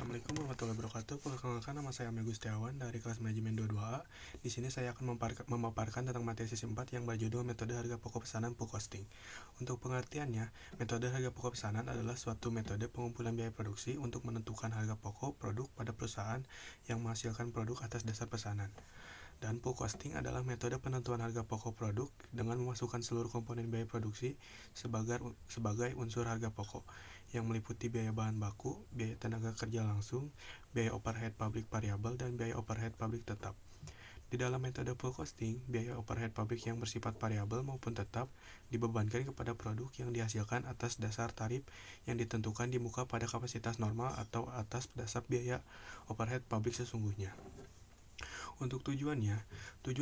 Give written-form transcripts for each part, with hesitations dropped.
Assalamualaikum warahmatullahi wabarakatuh. Perkenalkan, nama saya Amel Gustiawan dari kelas manajemen 22A. Di sini saya akan memaparkan tentang materi sesi 4 yang berjudul metode harga pokok pesanan pool costing. Untuk pengertiannya, metode harga pokok pesanan adalah suatu metode pengumpulan biaya produksi untuk menentukan harga pokok produk pada perusahaan yang menghasilkan produk atas dasar pesanan. Dan pool costing adalah metode penentuan harga pokok produk dengan memasukkan seluruh komponen biaya produksi sebagai unsur harga pokok, yang meliputi biaya bahan baku, biaya tenaga kerja langsung, biaya overhead pabrik variabel, dan biaya overhead pabrik tetap. Di dalam metode pool costing, biaya overhead pabrik yang bersifat variabel maupun tetap dibebankan kepada produk yang dihasilkan atas dasar tarif yang ditentukan di muka pada kapasitas normal atau atas dasar biaya overhead pabrik sesungguhnya. Untuk tujuan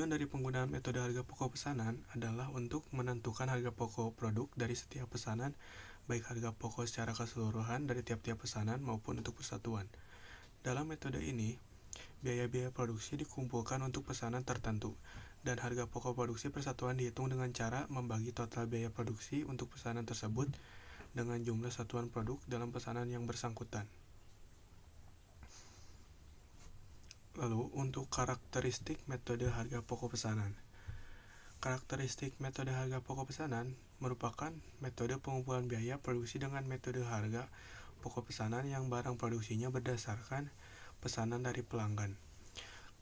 dari penggunaan metode harga pokok pesanan adalah untuk menentukan harga pokok produk dari setiap pesanan, baik harga pokok secara keseluruhan dari tiap-tiap pesanan maupun untuk persatuan. Dalam metode ini, biaya-biaya produksi dikumpulkan untuk pesanan tertentu, dan harga pokok produksi persatuan dihitung dengan cara membagi total biaya produksi untuk pesanan tersebut dengan jumlah satuan produk dalam pesanan yang bersangkutan. Lalu, untuk karakteristik metode harga pokok pesanan. Karakteristik metode harga pokok pesanan merupakan metode pengumpulan biaya produksi dengan metode harga pokok pesanan yang barang produksinya berdasarkan pesanan dari pelanggan.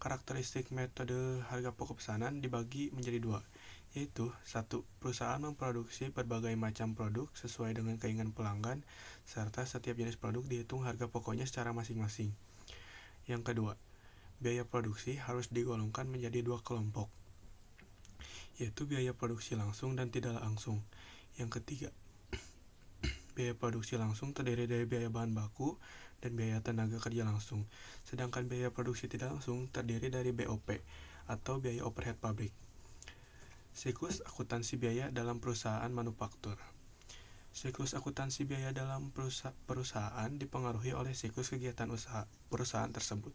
Karakteristik metode harga pokok pesanan dibagi menjadi dua, yaitu 1. Perusahaan memproduksi berbagai macam produk sesuai dengan keinginan pelanggan, serta setiap jenis produk dihitung harga pokoknya secara masing-masing. Yang kedua, biaya produksi harus digolongkan menjadi dua kelompok, yaitu biaya produksi langsung dan tidak langsung. Yang ketiga, biaya produksi langsung terdiri dari biaya bahan baku dan biaya tenaga kerja langsung, sedangkan biaya produksi tidak langsung terdiri dari BOP atau biaya overhead pabrik. Siklus akuntansi biaya dalam perusahaan manufaktur. Siklus akuntansi biaya dalam perusahaan dipengaruhi oleh siklus kegiatan usaha perusahaan tersebut.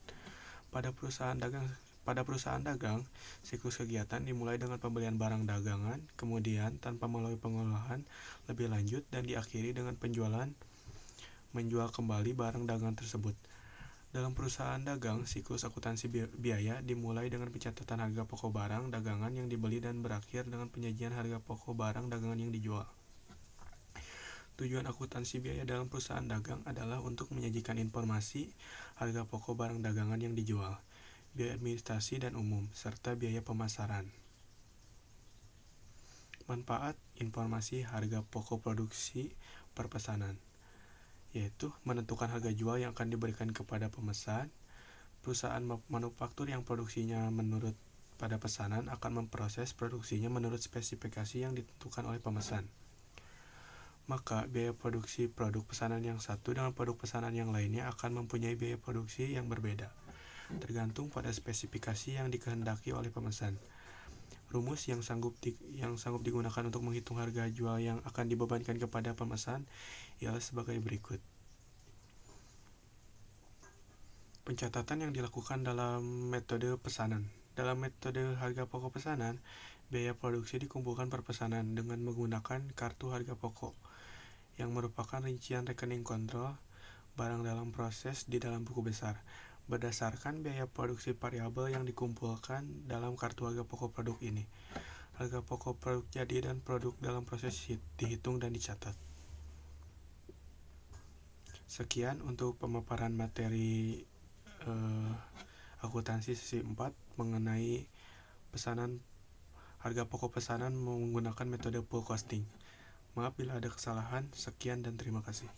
Pada perusahaan dagang, siklus kegiatan dimulai dengan pembelian barang dagangan, kemudian tanpa melalui pengolahan lebih lanjut, dan diakhiri dengan menjual kembali barang dagangan tersebut. Dalam perusahaan dagang, siklus akuntansi biaya dimulai dengan pencatatan harga pokok barang dagangan yang dibeli dan berakhir dengan penyajian harga pokok barang dagangan yang dijual. Tujuan akuntansi biaya dalam perusahaan dagang adalah untuk menyajikan informasi harga pokok barang dagangan yang dijual, biaya administrasi dan umum, serta biaya pemasaran. Manfaat informasi harga pokok produksi per pesanan, yaitu menentukan harga jual yang akan diberikan kepada pemesan. Perusahaan manufaktur yang produksinya menurut pada pesanan akan memproses produksinya menurut spesifikasi yang ditentukan oleh pemesan. Maka biaya produksi produk pesanan yang satu dengan produk pesanan yang lainnya akan mempunyai biaya produksi yang berbeda, tergantung pada spesifikasi yang dikehendaki oleh pemesan. Rumus yang sanggup digunakan untuk menghitung harga jual yang akan dibebankan kepada pemesan ialah sebagai berikut. Pencatatan yang dilakukan dalam metode pesanan. Dalam metode harga pokok pesanan, biaya produksi dikumpulkan per pesanan dengan menggunakan kartu harga pokok, yang merupakan rincian rekening kontrol barang dalam proses di dalam buku besar, berdasarkan biaya produksi variabel yang dikumpulkan dalam kartu harga pokok produk ini. Harga pokok produk jadi dan produk dalam proses dihitung dan dicatat. Sekian untuk pemaparan materi akuntansi sesi 4 mengenai pesanan harga pokok pesanan menggunakan metode pool costing. Maaf bila ada kesalahan. Sekian dan terima kasih.